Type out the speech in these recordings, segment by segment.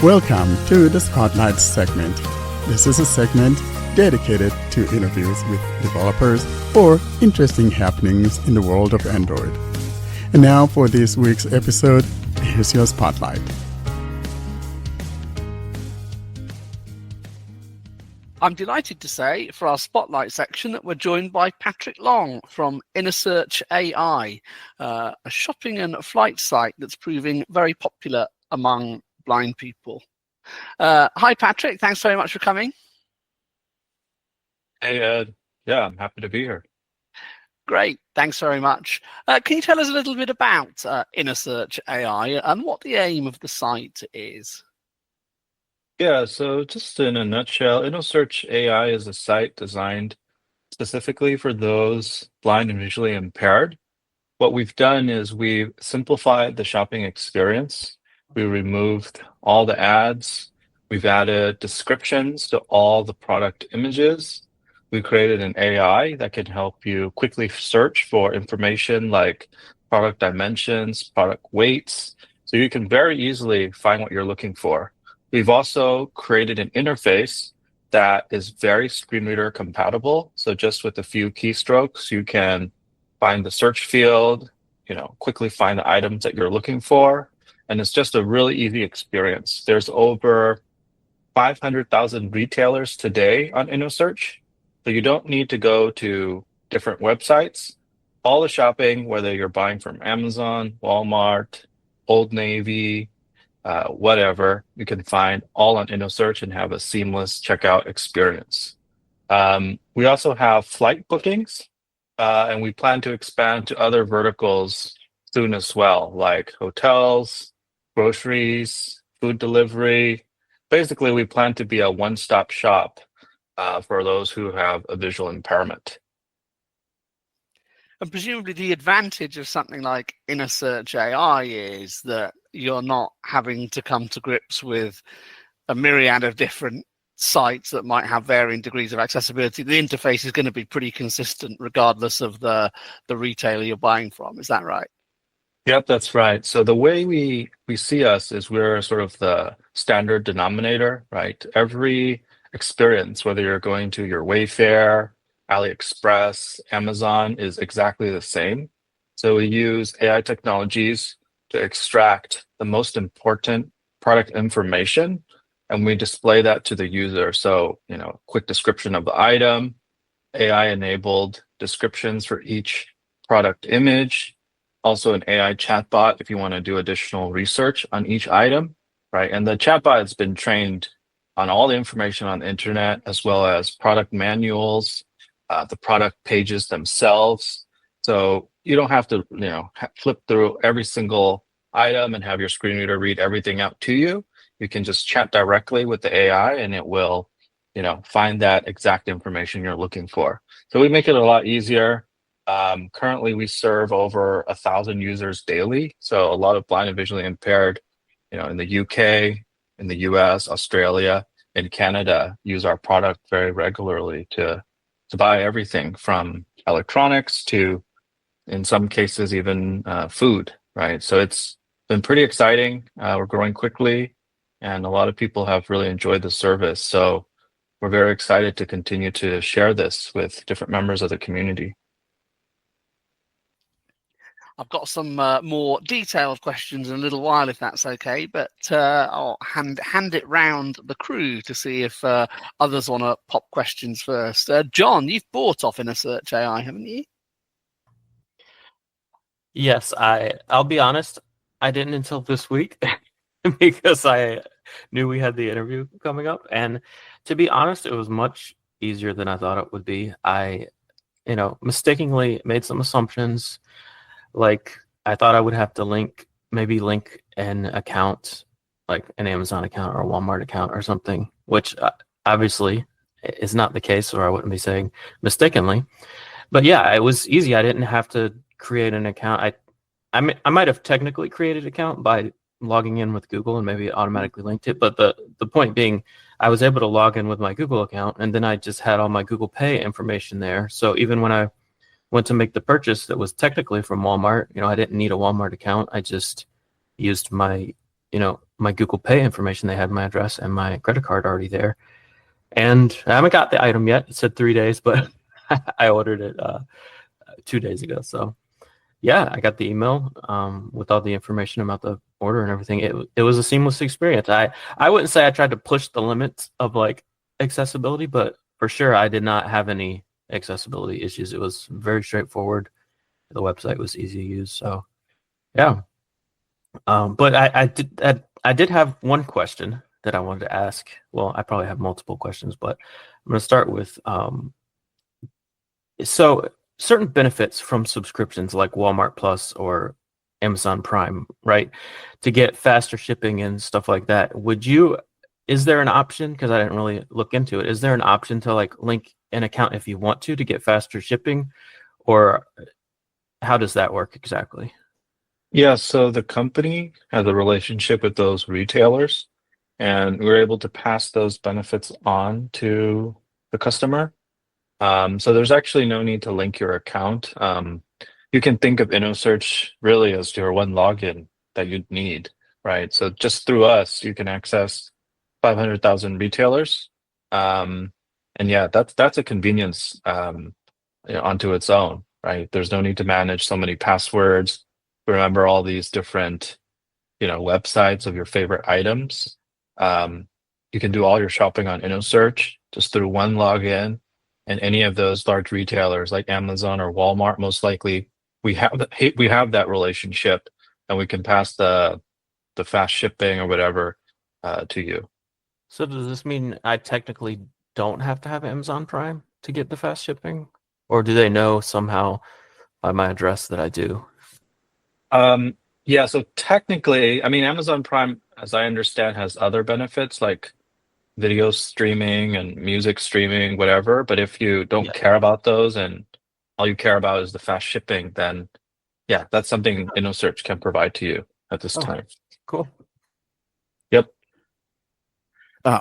Welcome to the Spotlight segment. This is a segment dedicated to interviews with developers or interesting happenings in the world of Android. And now for this week's episode, here's your Spotlight. I'm delighted to say for our Spotlight section that we're joined by Patrick Long from Innosearch AI, a shopping and flight site that's proving very popular among blind people. Hi, Patrick. Thanks very much for coming. Hey, Ed. Yeah, I'm happy to be here. Great. Thanks very much. Can you tell us a little bit about Innosearch AI and what the aim of the site is? Yeah, so just in a nutshell, Innosearch AI is a site designed specifically for those blind and visually impaired. What we've done is we've simplified the shopping experience. We removed all the ads. We've added descriptions to all the product images. We created an AI that can help you quickly search for information like product dimensions, product weights, so you can very easily find what you're looking for. We've also created an interface that is very screen reader compatible. So just with a few keystrokes, you can find the search field, quickly find the items that you're looking for. And it's just a really easy experience. There's over 500,000 retailers today on Innosearch. So you don't need to go to different websites. All the shopping, whether you're buying from Amazon, Walmart, Old Navy, whatever, you can find all on Innosearch and have a seamless checkout experience. We also have flight bookings, and we plan to expand to other verticals soon as well, like hotels, groceries, food delivery. Basically, we plan to be a one-stop shop for those who have a visual impairment. And presumably the advantage of something like Innosearch AI is that you're not having to come to grips with a myriad of different sites that might have varying degrees of accessibility. The interface is going to be pretty consistent regardless of the retailer you're buying from. Is that right? Yep, that's right. So the way we see us is we're sort of the standard denominator, right? Every experience, whether you're going to your Wayfair, AliExpress, Amazon, is exactly the same. So we use AI technologies to extract the most important product information, and we display that to the user. So, quick description of the item, AI-enabled descriptions for each product image, also an AI chatbot if you want to do additional research on each item, right? And the chatbot has been trained on all the information on the internet, as well as product manuals, the product pages themselves. So you don't have to, flip through every single item and have your screen reader read everything out to you. You can just chat directly with the AI and it will, find that exact information you're looking for. So we make it a lot easier. Currently, we serve over 1,000 users daily. So a lot of blind and visually impaired, in the UK, in the US, Australia, and Canada use our product very regularly to buy everything from electronics to, in some cases, even food, right? So it's been pretty exciting. We're growing quickly, and a lot of people have really enjoyed the service. So we're very excited to continue to share this with different members of the community. I've got some more detailed questions in a little while, if that's okay, but I'll hand it round the crew to see if others want to pop questions first. John, you've bought off Innosearch AI, haven't you? Yes, I'll be honest, I didn't until this week because I knew we had the interview coming up. And to be honest, it was much easier than I thought it would be. I, mistakenly made some assumptions. Like I thought I would have to link an account, like an Amazon account or a Walmart account or something, which obviously is not the case, or I wouldn't be saying mistakenly. But yeah, it was easy. I didn't have to create an account. I might have technically created an account by logging in with Google and maybe it automatically linked it. But the point being, I was able to log in with my Google account, and then I just had all my Google Pay information there. So even when I went to make the purchase that was technically from Walmart, I didn't need a Walmart account. I just used my, my Google Pay information. They had my address and my credit card already there. And I haven't got the item yet. It said 3 days, but I ordered it 2 days ago. So yeah, I got the email with all the information about the order and everything. It was a seamless experience. I wouldn't say I tried to push the limits of like accessibility, but for sure I did not have any accessibility issues. It was very straightforward. The website was easy to use. So yeah. But I did have one question that I wanted to ask. Well, I probably have multiple questions, but I'm going to start with so certain benefits from subscriptions like Walmart Plus or Amazon Prime, right? To get faster shipping and stuff like that. Is there an option? Because I didn't really look into it. Is there an option to like link an account if you want to get faster shipping, or how does that work exactly? Yeah, so the company has a relationship with those retailers, and we're able to pass those benefits on to the customer. So there's actually no need to link your account. You can think of Innosearch really as your one login that you'd need, right? So just through us, you can access 500,000 retailers. And yeah, that's a convenience onto its own, right? There's no need to manage so many passwords, remember all these different, websites of your favorite items. You can do all your shopping on Innosearch just through one login, and any of those large retailers like Amazon or Walmart, most likely we have that relationship, and we can pass the fast shipping or whatever to you. So does this mean I technically don't have to have Amazon Prime to get the fast shipping? Or do they know somehow by my address that I do? Yeah, so technically, I mean, Amazon Prime, as I understand, has other benefits like video streaming and music streaming, whatever. But if you don't Yeah. care about those and all you care about is the fast shipping, then yeah, that's something Innosearch can provide to you at this time. Cool. Yep.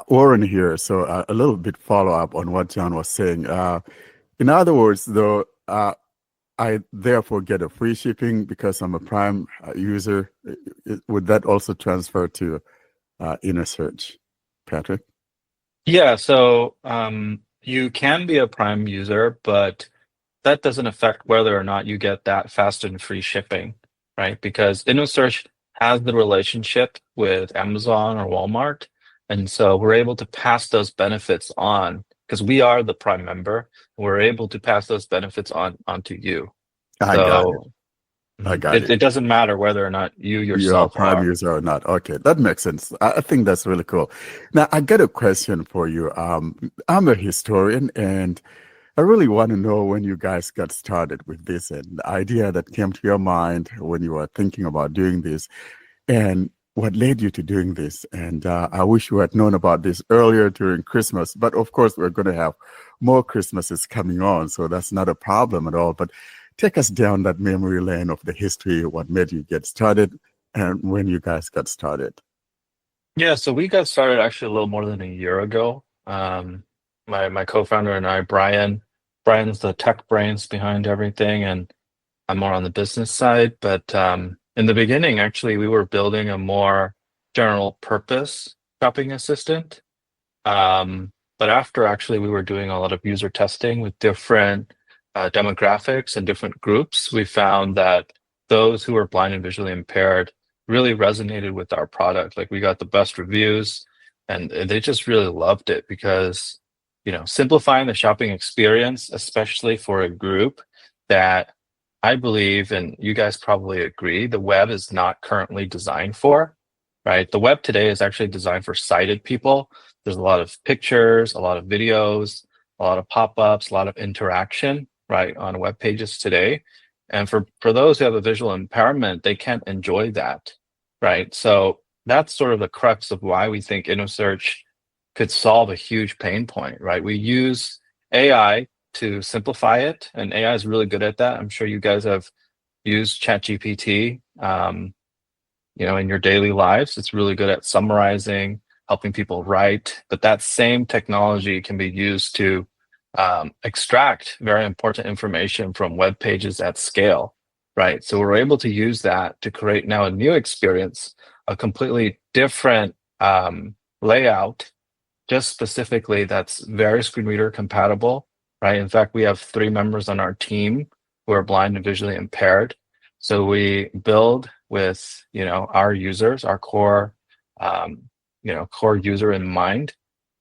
Warren here. So a little bit follow up on what John was saying. In other words, though, I therefore get a free shipping because I'm a Prime user. Would that also transfer to Innosearch, Patrick? Yeah, so you can be a Prime user, but that doesn't affect whether or not you get that fast and free shipping, right? Because Innosearch has the relationship with Amazon or Walmart, and so we're able to pass those benefits on because we are the Prime member. We're able to pass those benefits onto you. I got it. It doesn't matter whether or not you yourself You're a Prime are. user or not. Okay, that makes sense. I think that's really cool. Now, I got a question for you. I'm a historian, and I really want to know when you guys got started with this and the idea that came to your mind when you were thinking about doing this, and what led you to doing this. And I wish you had known about this earlier during Christmas, but of course, we're going to have more Christmases coming on, so that's not a problem at all. But take us down that memory lane of the history, what made you get started, and when you guys got started. Yeah, so we got started actually a little more than a year ago. My co-founder and I, Brian's the tech brains behind everything, and I'm more on the business side. But in the beginning, actually, we were building a more general purpose shopping assistant. But after actually we were doing a lot of user testing with different demographics and different groups, we found that those who were blind and visually impaired really resonated with our product. Like we got the best reviews, and they just really loved it because, simplifying the shopping experience, especially for a group that I believe, and you guys probably agree, the web is not currently designed for, right? The web today is actually designed for sighted people. There's a lot of pictures, a lot of videos, a lot of pop-ups, a lot of interaction, right, on web pages today. And for those who have a visual impairment, they can't enjoy that, right? So that's sort of the crux of why we think Innosearch could solve a huge pain point, right? We use AI to simplify it, and AI is really good at that. I'm sure you guys have used ChatGPT, in your daily lives. It's really good at summarizing, helping people write, but that same technology can be used to extract very important information from web pages at scale, right? So we're able to use that to create now a new experience, a completely different layout, just specifically that's very screen reader compatible, right? In fact, we have 3 members on our team who are blind and visually impaired. So we build with, our users, our core, core user in mind.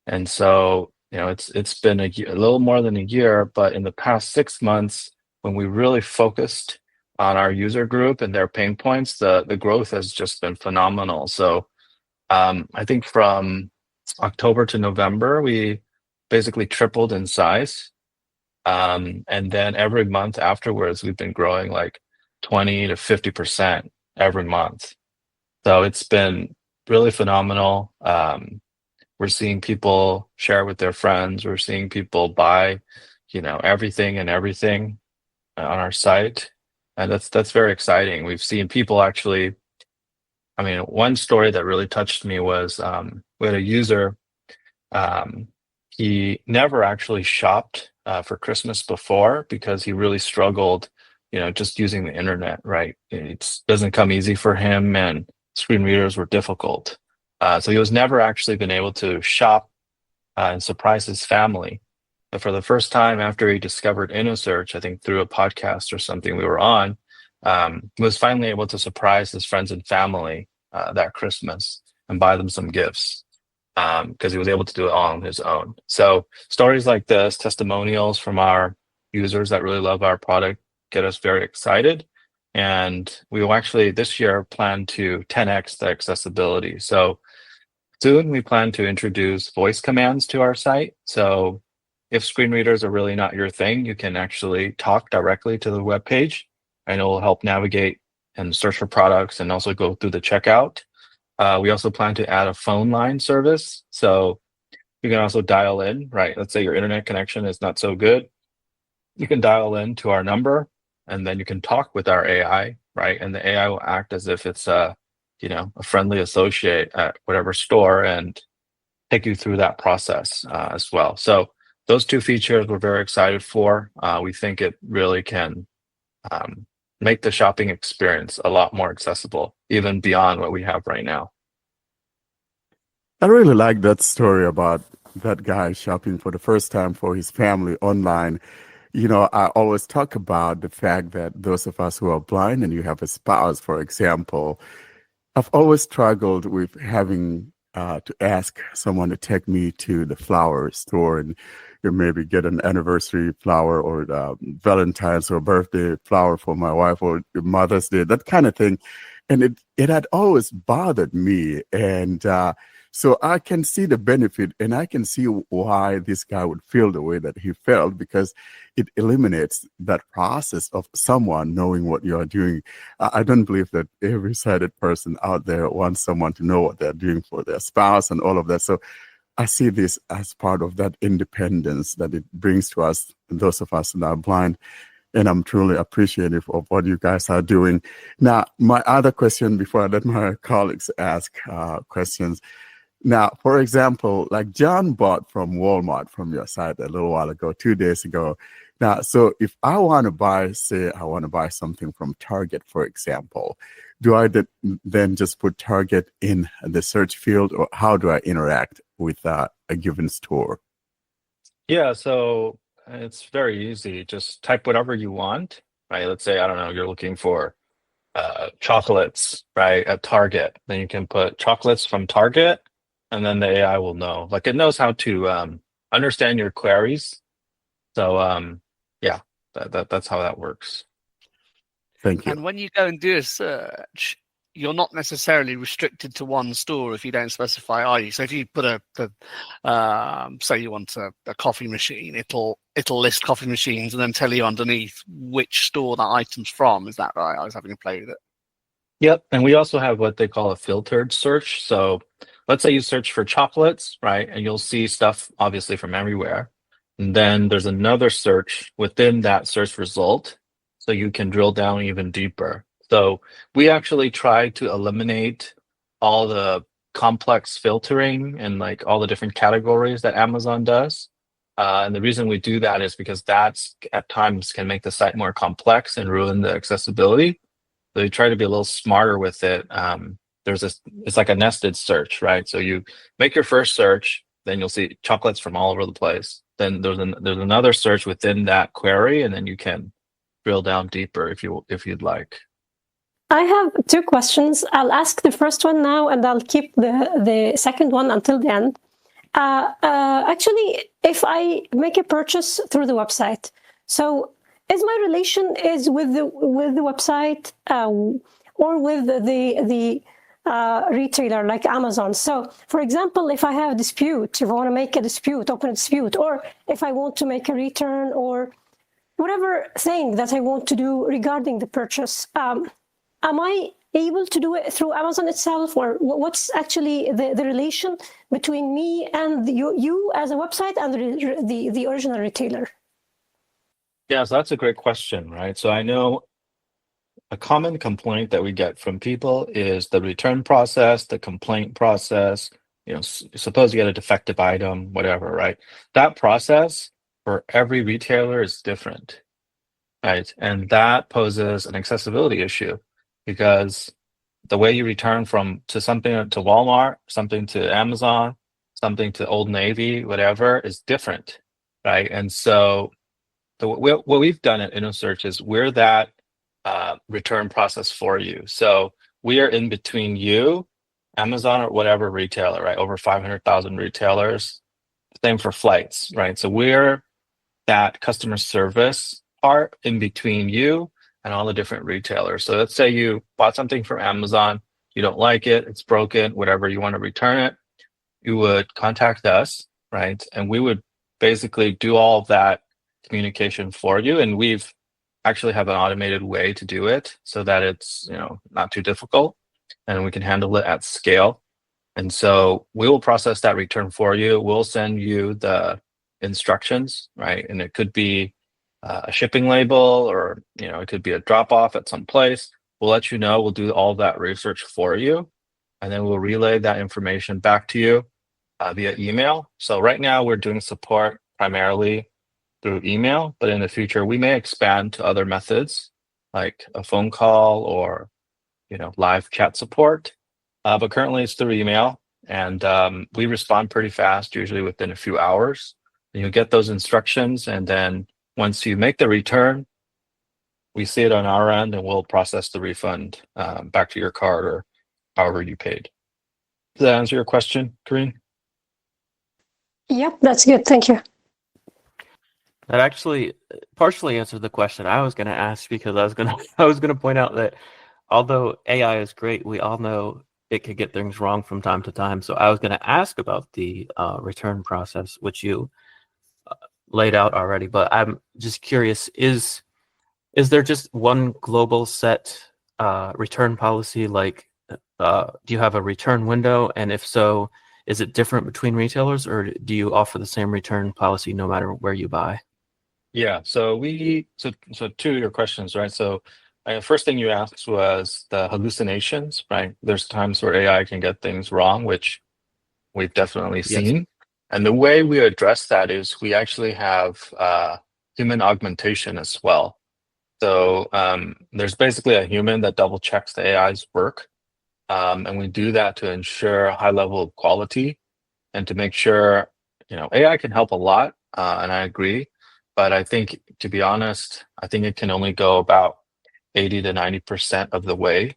And so, it's been a little more than a year, but in the past 6 months, when we really focused on our user group and their pain points, the growth has just been phenomenal. So I think from October to November, we basically tripled in size. And then every month afterwards, we've been growing like 20 to 50% every month. So it's been really phenomenal. We're seeing people share with their friends. We're seeing people buy, everything and everything on our site. And that's very exciting. We've seen people actually, one story that really touched me was we had a user, he never actually shopped for Christmas before because he really struggled, just using the internet, right? It doesn't come easy for him, and screen readers were difficult. So he was never actually been able to shop and surprise his family. But for the first time after he discovered Innosearch, I think through a podcast or something we were on, he was finally able to surprise his friends and family that Christmas and buy them some gifts because he was able to do it all on his own. So stories like this, testimonials from our users that really love our product, get us very excited. And we will actually this year plan to 10x the accessibility. So soon we plan to introduce voice commands to our site. So if screen readers are really not your thing, you can actually talk directly to the web page, and it will help navigate and search for products and also go through the checkout. We also plan to add a phone line service. So you can also dial in, right? Let's say your internet connection is not so good. You can dial in to our number, and then you can talk with our AI, right? And the AI will act as if it's a friendly associate at whatever store and take you through that process as well. So those 2 features we're very excited for. We think it really can make the shopping experience a lot more accessible, even beyond what we have right now. I really like that story about that guy shopping for the first time for his family online. I always talk about the fact that those of us who are blind and you have a spouse, for example, I've always struggled with having to ask someone to take me to the flower store and maybe get an anniversary flower or Valentine's or birthday flower for my wife or Mother's Day, that kind of thing. And it had always bothered me. And so I can see the benefit, and I can see why this guy would feel the way that he felt, because it eliminates that process of someone knowing what you're doing. I don't believe that every sighted person out there wants someone to know what they're doing for their spouse and all of that. So I see this as part of that independence that it brings to us, those of us that are blind. And I'm truly appreciative of what you guys are doing. Now, my other question before I let my colleagues ask questions. Now, for example, like John bought from Walmart from your site a little while ago, 2 days ago. Now, so if I want to buy something from Target, for example, do I then just put Target in the search field, or how do I interact with a given store? Yeah, so it's very easy. Just type whatever you want, right? Let's say, I don't know, you're looking for chocolates, right, at Target. Then you can put chocolates from Target, and then the AI will know. Like, it knows how to understand your queries. So yeah, that's how that works. Thank you. And when you go and do a search, you're not necessarily restricted to one store if you don't specify, are you? So if you put say you want a coffee machine, it'll list coffee machines and then tell you underneath which store that item's from. Is that right? I was having a play with it. Yep, and we also have what they call a filtered search. So let's say you search for chocolates, right? And you'll see stuff obviously from everywhere. And then there's another search within that search result, so you can drill down even deeper. So we actually try to eliminate all the complex filtering and like all the different categories that Amazon does. And the reason we do that is because that's at times can make the site more complex and ruin the accessibility. So we try to be a little smarter with it it's like a nested search, right? So you make your first search, then you'll see chocolates from all over the place. Then there's another search within that query, and then you can drill down deeper if you'd like. I have two questions. I'll ask the first one now, and I'll keep the second one until the end. Actually, if I make a purchase through the website, so is my relation with the website or with the retailer like Amazon? So, for example, if I have a dispute, if I want to make a dispute, open a dispute, or if I want to make a return or whatever thing that I want to do regarding the purchase, am I able to do it through Amazon itself, or what's actually the relation between me and you as a website and the original retailer? Yeah, so that's a great question, right? So I know a common complaint that we get from people is the return process, the complaint process. Suppose you get a defective item, whatever, right? That process for every retailer is different, right? And that poses an accessibility issue because the way you return to something to Walmart, something to Amazon, something to Old Navy, whatever, is different, right? And so what we've done at Innosearch is we're that return process for you. So we are in between you, Amazon, or whatever retailer, right? Over 500,000 retailers. Same for flights, right? So we're that customer service part in between you and all the different retailers. So let's say you bought something from Amazon, you don't like it, it's broken, whatever, you want to return it, you would contact us, right? And we would basically do all of that communication for you. And we've actually have an automated way to do it so that it's not too difficult and we can handle it at scale. And so we will process that return for you. We'll send you the instructions, right? And it could be a shipping label, or it could be a drop off at some place. We'll let you know. We'll do all that research for you, and then we'll relay that information back to you via email. So right now we're doing support primarily through email, but in the future we may expand to other methods like a phone call or live chat support. But currently it's through email, and we respond pretty fast, usually within a few hours. And you'll get those instructions, and then once you make the return, we see it on our end, and we'll process the refund back to your card or however you paid. Does that answer your question, Corinne? Yep, that's good. Thank you. That actually partially answered the question I was going to ask, because I was going to point out that although AI is great, we all know it could get things wrong from time to time. So I was going to ask about the return process, which you laid out already. But I'm just curious: is there just one global set return policy? Like, do you have a return window? And if so, is it different between retailers, or do you offer the same return policy no matter where you buy? Yeah, so to your questions, right? So first thing you asked was the hallucinations, right? There's times where AI can get things wrong, which we've definitely seen. Yes. And the way we address that is we actually have human augmentation as well. So there's basically a human that double checks the AI's work. And we do that to ensure a high level of quality and to make sure, AI can help a lot, and I agree. But I think, to be honest, I think it can only go about 80 to 90% of the way.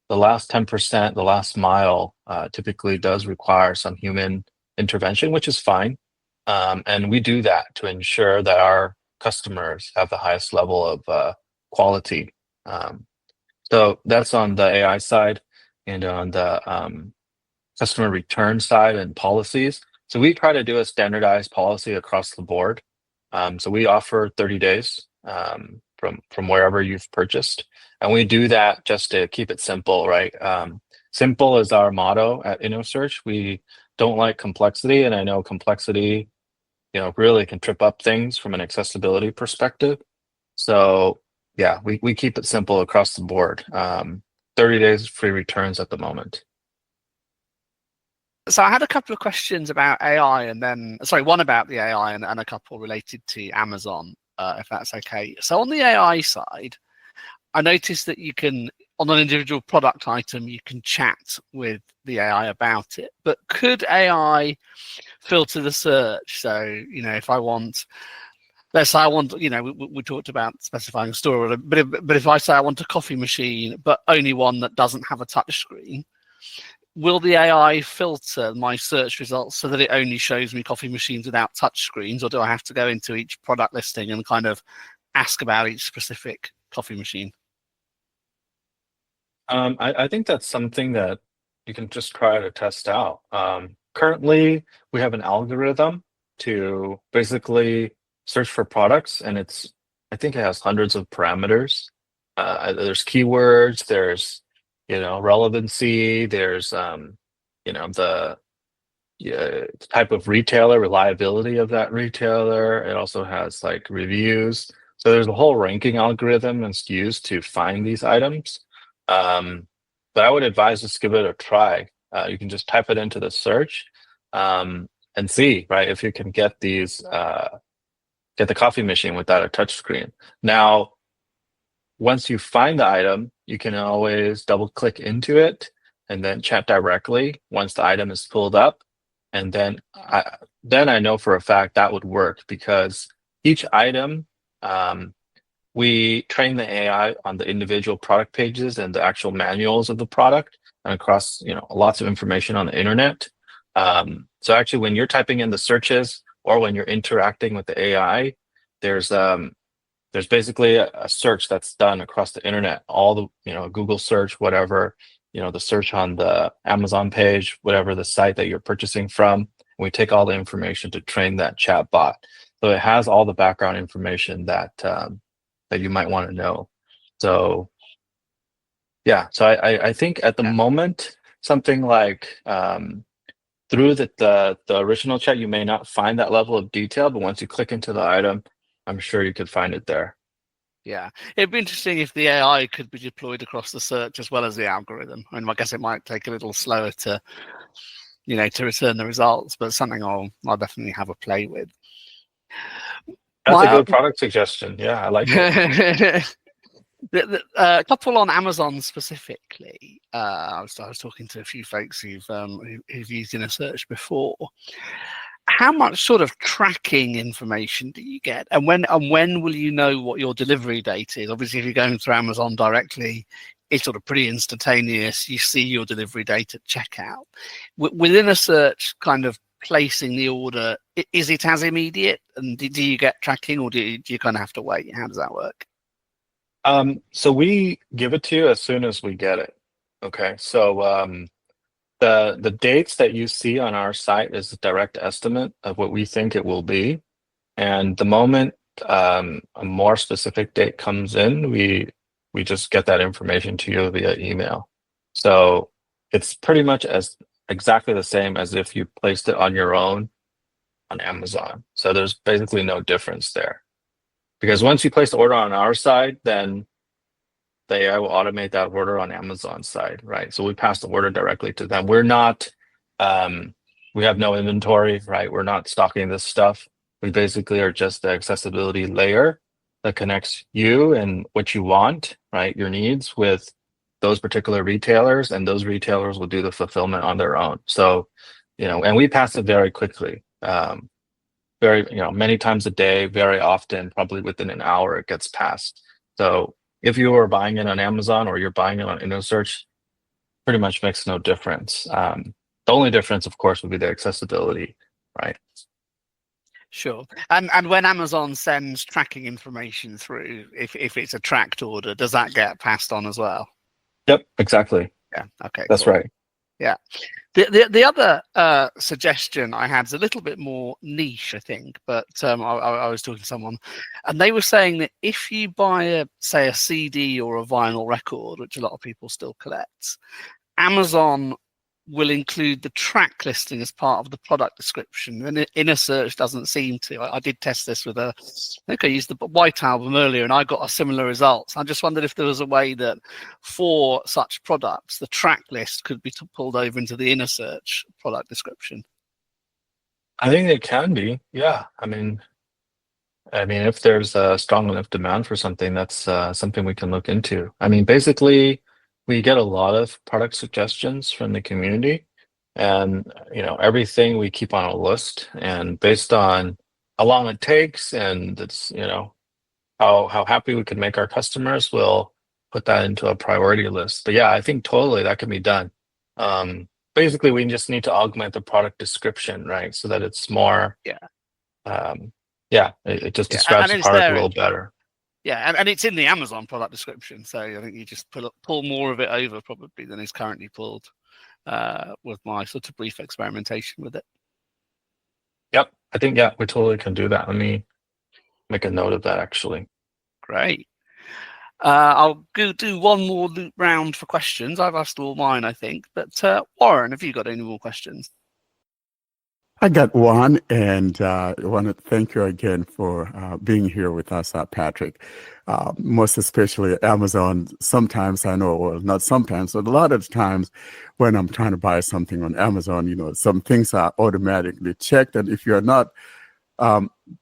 The last 10%, the last mile, typically does require some human intervention, which is fine. And we do that to ensure that our customers have the highest level of quality. So that's on the AI side, and on the customer return side and policies. So we try to do a standardized policy across the board. So we offer 30 days from wherever you've purchased. And we do that just to keep it simple, right? Simple is our motto at Innosearch. We don't like complexity, and I know complexity, really can trip up things from an accessibility perspective. So yeah, we keep it simple across the board. 30 days free returns at the moment. So I had a couple of questions about AI, and then, one about the AI and a couple related to Amazon, if that's okay. So on the AI side, I noticed that you can on an individual product item, you can chat with the AI about it. But could AI filter the search? So, if I want, let's say I want, we talked about specifying a store, but if I say I want a coffee machine, but only one that doesn't have a touch screen, will the AI filter my search results so that it only shows me coffee machines without touch screens, or do I have to go into each product listing and kind of ask about each specific coffee machine? I think that's something that you can just try to test out. Currently, we have an algorithm to basically search for products, and I think it has hundreds of parameters. There's keywords, there's relevancy, there's the type of retailer, reliability of that retailer. It also has like reviews. So there's a whole ranking algorithm that's used to find these items. But I would advise just give it a try. You can just type it into the search and see, right, if you can get these, get the coffee machine without a touch screen. Now, once you find the item, you can always double click into it and then chat directly once the item is pulled up. And then I know for a fact that would work, because each item, we train the AI on the individual product pages and the actual manuals of the product, and across lots of information on the internet. So actually, when you're typing in the searches or when you're interacting with the AI, there's basically a search that's done across the internet, all the Google search, whatever, the search on the Amazon page, whatever the site that you're purchasing from. We take all the information to train that chat bot. So it has all the background information that you might want to know. So yeah, so I think at the moment, something like through the original chat, you may not find that level of detail, but once you click into the item, I'm sure you could find it there. Yeah, it'd be interesting if the AI could be deployed across the search as well as the algorithm. I mean, I guess it might take a little slower to return the results, but something I'll definitely have a play with. That's a good product suggestion. Yeah, I like it. A couple on Amazon specifically. I was talking to a few folks who've used Innosearch before. How much sort of tracking information do you get, and when will you know what your delivery date is? Obviously, if you're going through Amazon directly, it's sort of pretty instantaneous. You see your delivery date at checkout. Within a search, kind of placing the order, is it as immediate? And do you get tracking, or do you kind of have to wait? How does that work? So we give it to you as soon as we get it. Okay, so the dates that you see on our site is a direct estimate of what we think it will be, and the moment a more specific date comes in, we just get that information to you via email. So it's pretty much exactly the same as if you placed it on your own on Amazon. So there's basically no difference there, because once you place the order on our side, then the AI will automate that order on Amazon's side, right? So we pass the order directly to them. We're not, we have no inventory, right? We're not stocking this stuff. We basically are just the accessibility layer that connects you and what you want, right? Your needs with those particular retailers, and those retailers will do the fulfillment on their own. So, and we pass it very quickly, very, many times a day, very often, probably within an hour it gets passed. So if you are buying it on Amazon or you're buying it on Innosearch, pretty much makes no difference. The only difference, of course, would be the accessibility, right? Sure. And when Amazon sends tracking information through, if it's a tracked order, does that get passed on as well? Yep, exactly. Yeah. Okay. That's cool. right. Yeah. The other suggestion I had is a little bit more niche, I think, but I was talking to someone, and they were saying that if you buy say a CD or a vinyl record, which a lot of people still collect, Amazon will include the track listing as part of the product description, and Innosearch doesn't seem to. I did test this with I think I used the White Album earlier, and I got a similar result. I just wondered if there was a way that for such products, the track list could be pulled over into the Innosearch product description. I think it can be, yeah. I mean, if there's a strong enough demand for something, that's something we can look into. I mean, basically, we get a lot of product suggestions from the community, and everything we keep on a list, and based on how long it takes and it's how happy we can make our customers, we'll put that into a priority list. But yeah, I think totally that can be done. Basically, we just need to augment the product description, right? So that it's more, it just describes the product a little better. Yeah, and it's in the Amazon product description, so I think you just pull more of it over probably than is currently pulled with my sort of brief experimentation with it. Yep, I think we totally can do that. Let me make a note of that actually. Great. I'll go do one more loop round for questions. I've asked all mine, I think. But Warren, have you got any more questions? I got one, and I want to thank you again for being here with us, Patrick. Most especially Amazon. Sometimes I know, well, not sometimes, but a lot of times when I'm trying to buy something on Amazon, some things are automatically checked, and if you're not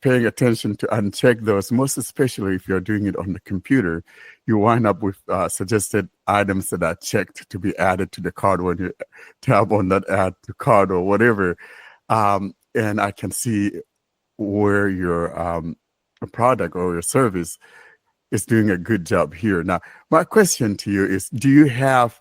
paying attention to uncheck those, most especially if you're doing it on the computer, you wind up with suggested items that are checked to be added to the cart when you tap on that add to cart or whatever. And I can see where your product or your service is doing a good job here. Now, my question to you is, do you have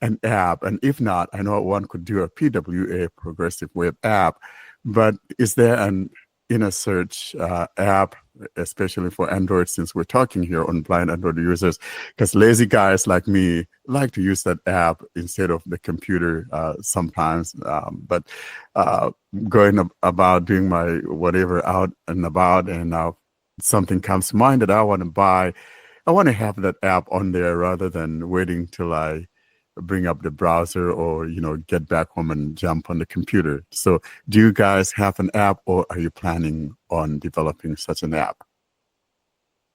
an app? And if not, I know one could do a PWA, Progressive Web App, but is there an Innosearch app, especially for Android, since we're talking here on blind Android users, because lazy guys like me like to use that app instead of the computer sometimes. But going about doing my whatever out and about, and now something comes to mind that I want to buy, I want to have that app on there rather than waiting till I bring up the browser or get back home and jump on the computer. So do you guys have an app, or are you planning on developing such an app?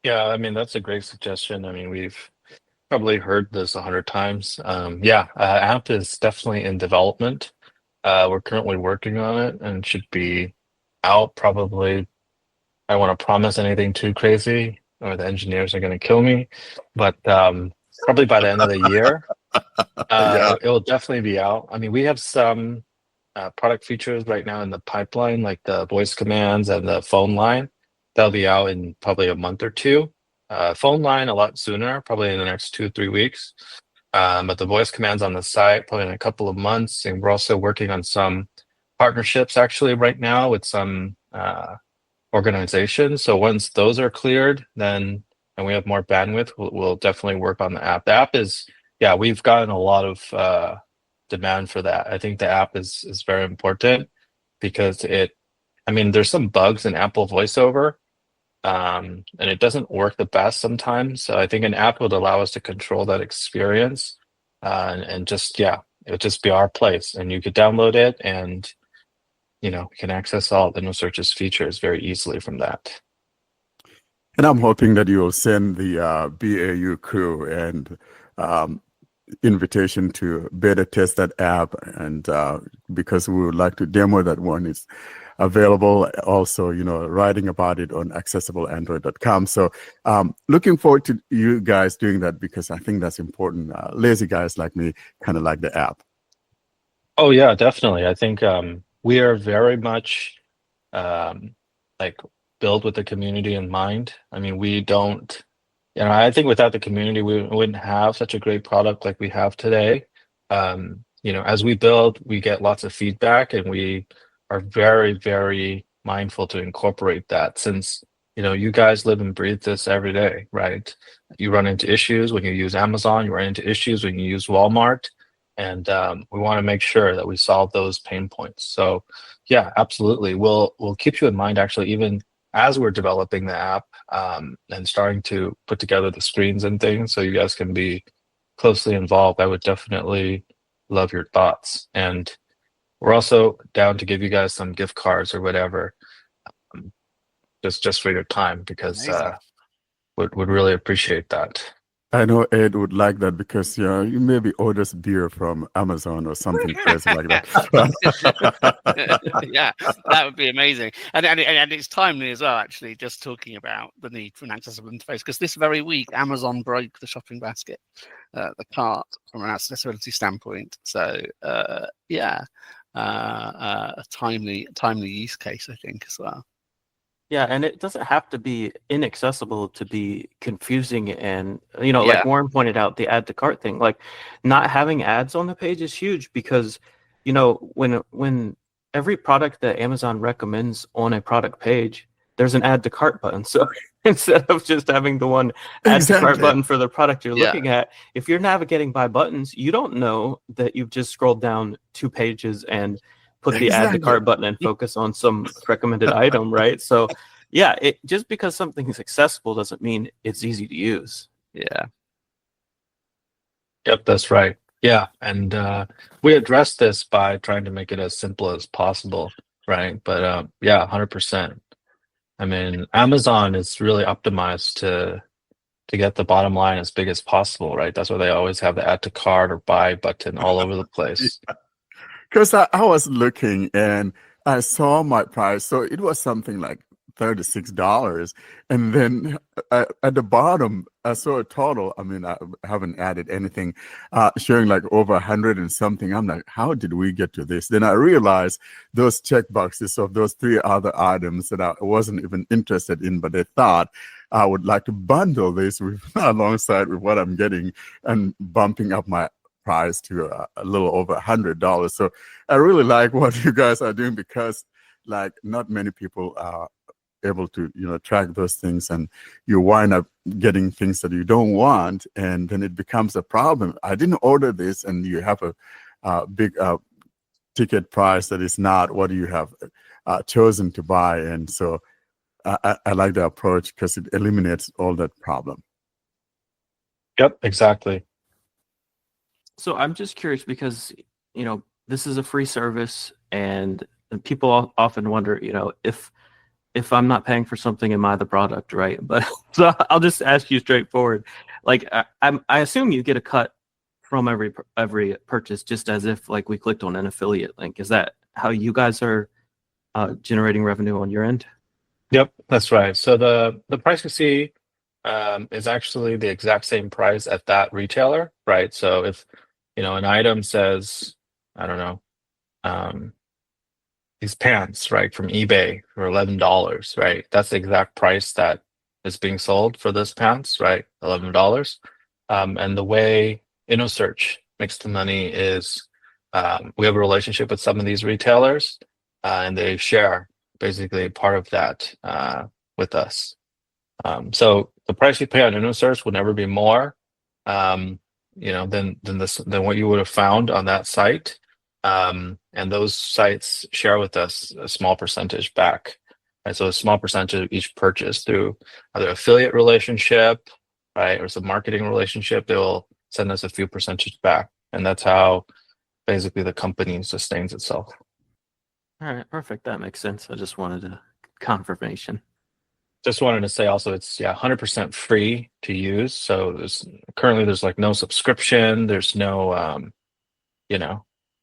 Yeah, I mean, that's a great suggestion. I mean, we've probably heard this 100 times. App is definitely in development. We're currently working on it and should be out probably. I don't want to promise anything too crazy or the engineers are going to kill me, but probably by the end of the year. It will definitely be out. I mean, we have some product features right now in the pipeline, like the voice commands and the phone line. That'll be out in probably a month or two. Phone line a lot sooner, probably in the next 2-3 weeks. But the voice commands on the site probably in a couple of months. And we're also working on some partnerships actually right now with some organizations. So once those are cleared, then and we have more bandwidth, we'll definitely work on the app. The app is, we've gotten a lot of demand for that. I think the app is very important because there's some bugs in Apple VoiceOver, and it doesn't work the best sometimes. So I think an app would allow us to control that experience, and just, it would just be our place, and you could download it and we can access all the Innosearch's features very easily from that. And I'm hoping that you will send the BAU crew and invitation to beta test that app, and because we would like to demo that one. It's available also, writing about it on accessibleandroid.com. So looking forward to you guys doing that, because I think that's important. Lazy guys like me kind of like the app. Oh yeah, definitely. I think we are very much built with the community in mind. I mean, we don't, I think without the community, we wouldn't have such a great product like we have today. As we build, we get lots of feedback, and we are very, very mindful to incorporate that, since, you guys live and breathe this every day, right? You run into issues when you use Amazon, you run into issues when you use Walmart, and we want to make sure that we solve those pain points. So yeah, absolutely. We'll keep you in mind, actually, even as we're developing the app and starting to put together the screens and things, so you guys can be closely involved. I would definitely love your thoughts. And we're also down to give you guys some gift cards or whatever, just for your time, because would really appreciate that. I know Ed would like that because you maybe orders beer from Amazon or something crazy like that. Yeah, that would be amazing. And it's timely as well, actually, just talking about the need for an accessible interface, because this very week Amazon broke the shopping basket, the cart, from an accessibility standpoint. So yeah, a timely use case, I think, as well. Yeah, and it doesn't have to be inaccessible to be confusing. And, like Yeah. Warren pointed out, the add to cart thing, like not having ads on the page is huge because, when every product that Amazon recommends on a product page, there's an add to cart button. So instead of just having the one add to cart Exactly. button for the product you're Yeah. looking at, if you're navigating by buttons, you don't know that you've just scrolled down 2 pages and put the add to Exactly. cart button and focus on some recommended item, right? So yeah, just because something is accessible doesn't mean it's easy to use. Yeah. Yep, that's right. Yeah, and we addressed this by trying to make it as simple as possible, right? But yeah, 100%. I mean, Amazon is really optimized to get the bottom line as big as possible, right? That's why they always have the add to cart or buy button all over the place. Because I was looking and I saw my price. So it was something like $36. And then at the bottom, I saw a total. I mean, I haven't added anything, showing like over 100 and something. I'm like, how did we get to this? Then I realized those check boxes of those 3 other items that I wasn't even interested in, but they thought I would like to bundle this with alongside with what I'm getting and bumping up my price to a little over $100. So I really like what you guys are doing because like not many people are able to track those things, and you wind up getting things that you don't want, and then it becomes a problem. I didn't order this, and you have a big ticket price that is not what you have chosen to buy. And so I like the approach because it eliminates all that problem. Yep, exactly. So I'm just curious because, this is a free service and people often wonder, if I'm not paying for something, am I the product, right? But so I'll just ask you straightforward. Like I assume you get a cut from every purchase, just as if like we clicked on an affiliate link. Is that how you guys are generating revenue on your end? Yep, that's right. So the price you see is actually the exact same price at that retailer, right? So if an item says, I don't know, these pants, right, from eBay for $11, right? That's the exact price that is being sold for this pants, right? $11. And the way Innosearch makes the money is we have a relationship with some of these retailers, and they share basically part of that with us. So the price you pay on Innosearch will never be more, than what you would have found on that site. And those sites share with us a small percentage back. And so a small percentage of each purchase through either affiliate relationship, right, or some marketing relationship, they will send us a few percentage back. And that's how basically the company sustains itself. All right, perfect. That makes sense. I just wanted a confirmation. Just wanted to say also it's 100% free to use. So there's like no subscription, there's no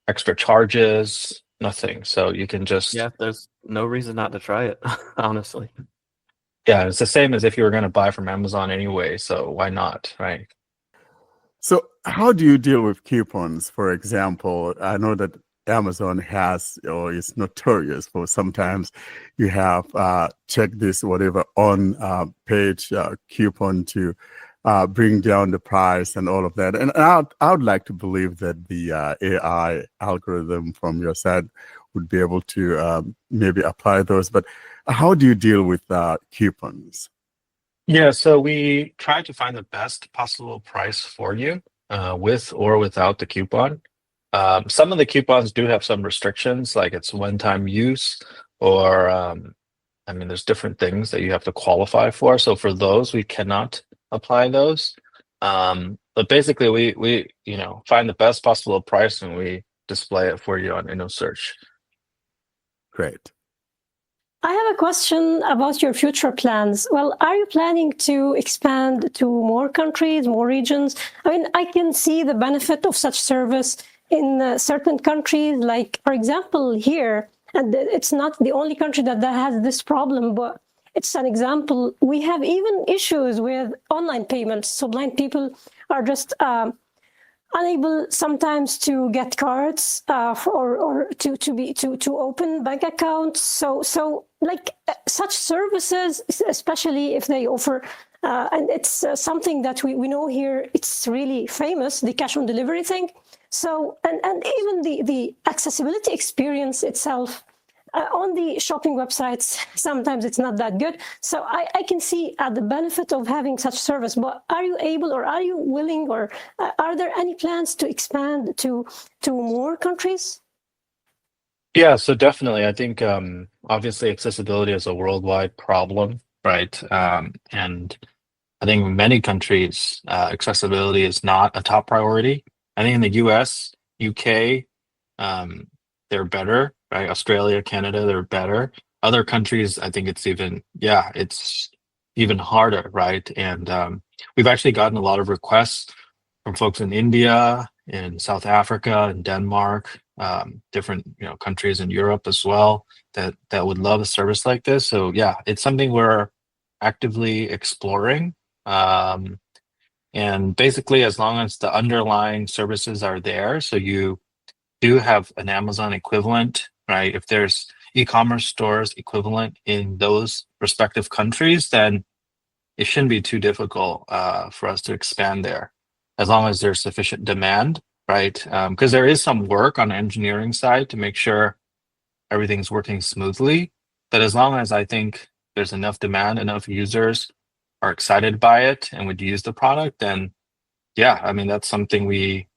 extra charges, nothing. So you can just there's no reason not to try it, honestly. Yeah, it's the same as if you were going to buy from Amazon anyway, so why not, right? So how do you deal with coupons? For example, I know that Amazon has, or is notorious for sometimes you have check this whatever on page coupon to bring down the price and all of that. And I would like to believe that the AI algorithm from your side would be able to maybe apply those. But how do you deal with coupons? Yeah, so we try to find the best possible price for you with or without the coupon. Some of the coupons do have some restrictions, like it's one-time use, or there's different things that you have to qualify for. So for those, we cannot apply those. But basically, we find the best possible price and we display it for you on Innosearch. Great. I have a question about your future plans. Well, are you planning to expand to more countries, more regions? I mean, I can see the benefit of such service in certain countries, like, for example, here, and it's not the only country that has this problem, but it's an example. We have even issues with online payments. So blind people are just unable sometimes to get cards or to open bank accounts. So like such services, especially if they offer, and it's something that we know here. It's really famous, the cash on delivery thing. So and even the accessibility experience itself. On the shopping websites, sometimes it's not that good. So I can see the benefit of having such service, but are you able or are you willing or are there any plans to expand to more countries? Yeah, so definitely. I think obviously accessibility is a worldwide problem, right? And I think in many countries, accessibility is not a top priority. I think in the US, UK, they're better, right? Australia, Canada, they're better. Other countries, I think it's even harder, right? And we've actually gotten a lot of requests from folks in India, in South Africa, in Denmark, different countries in Europe as well that would love a service like this. So yeah, it's something we're actively exploring. And basically, as long as the underlying services are there, so you do have an Amazon equivalent, right? If there's e-commerce stores equivalent in those respective countries, then it shouldn't be too difficult for us to expand there, as long as there's sufficient demand, right? Because there is some work on the engineering side to make sure everything's working smoothly. But as long as I think there's enough demand, enough users are excited by it and would use the product, then yeah, I mean, that's something we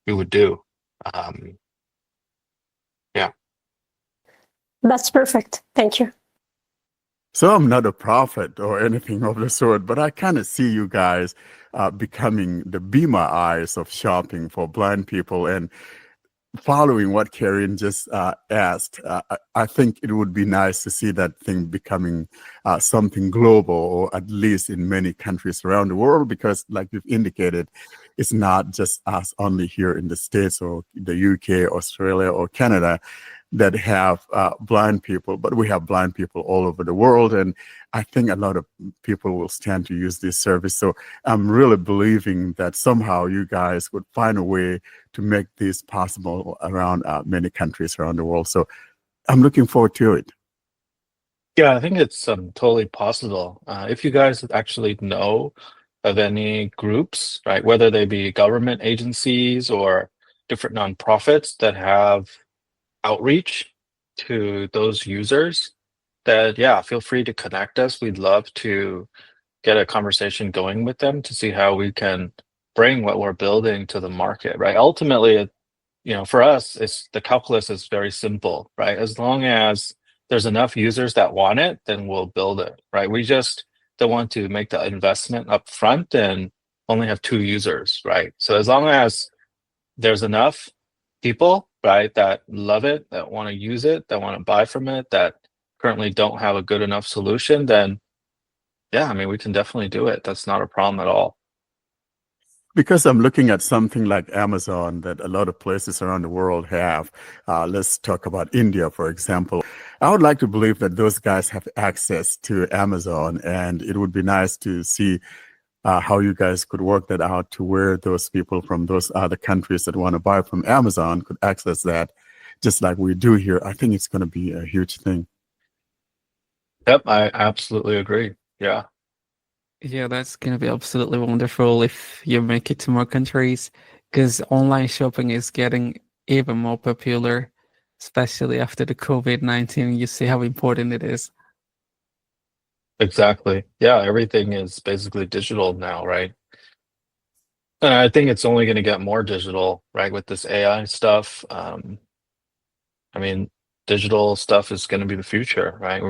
would do. Yeah. That's perfect. Thank you. So I'm not a prophet or anything of the sort, but I kind of see you guys becoming the Be My Eyes of shopping for blind people. And following what Karen just asked, I think it would be nice to see that thing becoming something global, or at least in many countries around the world, because like you've indicated, it's not just us only here in the States or the UK, Australia, or Canada that have blind people, but we have blind people all over the world. And I think a lot of people will stand to use this service. So I'm really believing that somehow you guys would find a way to make this possible around many countries around the world. So I'm looking forward to it. Yeah, I think it's totally possible. If you guys actually know of any groups, right, whether they be government agencies or different nonprofits that have outreach to those users, that yeah, feel free to connect us. We'd love to get a conversation going with them to see how we can bring what we're building to the market, right? Ultimately, for us, it's the calculus is very simple, right? As long as there's enough users that want it, then we'll build it, right? We just don't want to make the investment up front and only have 2 users, right? So as long as there's enough people, right, that love it, that want to use it, that want to buy from it, that currently don't have a good enough solution, then yeah, I mean, we can definitely do it. That's not a problem at all. Because I'm looking at something like Amazon that a lot of places around the world have. Let's talk about India, for example. I would like to believe that those guys have access to Amazon, and it would be nice to see how you guys could work that out to where those people from those other countries that want to buy from Amazon could access that, just like we do here. I think it's going to be a huge thing. Yep, I absolutely agree. Yeah. Yeah, that's gonna be absolutely wonderful if you make it to more countries, because online shopping is getting even more popular, especially after the COVID-19. You see how important it is. Exactly. Yeah, everything is basically digital now, right? And I think it's only going to get more digital, right, with this AI stuff. I mean, digital stuff is going to be the future, right?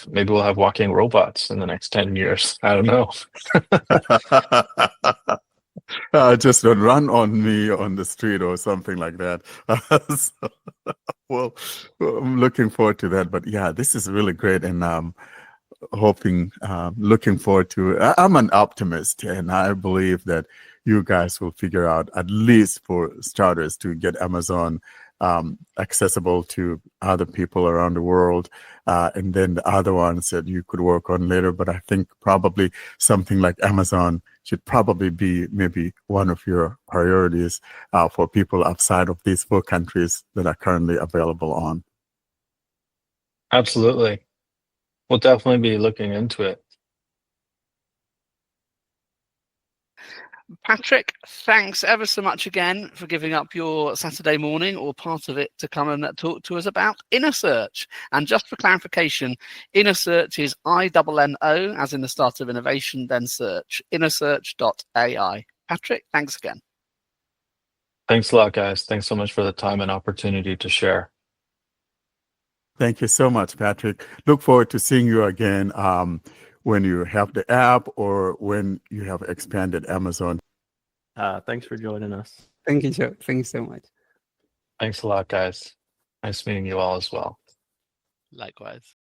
Maybe we'll have walking robots in the next 10 years. I don't know. Just don't run on me on the street or something like that. Well, I'm looking forward to that. But yeah, this is really great, and looking forward to. I'm an optimist, and I believe that you guys will figure out, at least for starters, to get Amazon accessible to other people around the world, and then the other ones that you could work on later. But I think probably something like Amazon should probably be maybe one of your priorities for people outside of these 4 countries that are currently available on. Absolutely. We'll definitely be looking into it. Patrick, thanks ever so much again for giving up your Saturday morning or part of it to come and talk to us about Innosearch. And just for clarification, Innosearch is I-double-N-O, as in the start of innovation, then search, innosearch.ai. Patrick, thanks again. Thanks a lot, guys. Thanks so much for the time and opportunity to share. Thank you so much, Patrick. Look forward to seeing you again when you have the app or when you have expanded Amazon. Thanks for joining us. Thank you, Joe. Thank you so much. Thanks a lot, guys. Nice meeting you all as well. Likewise.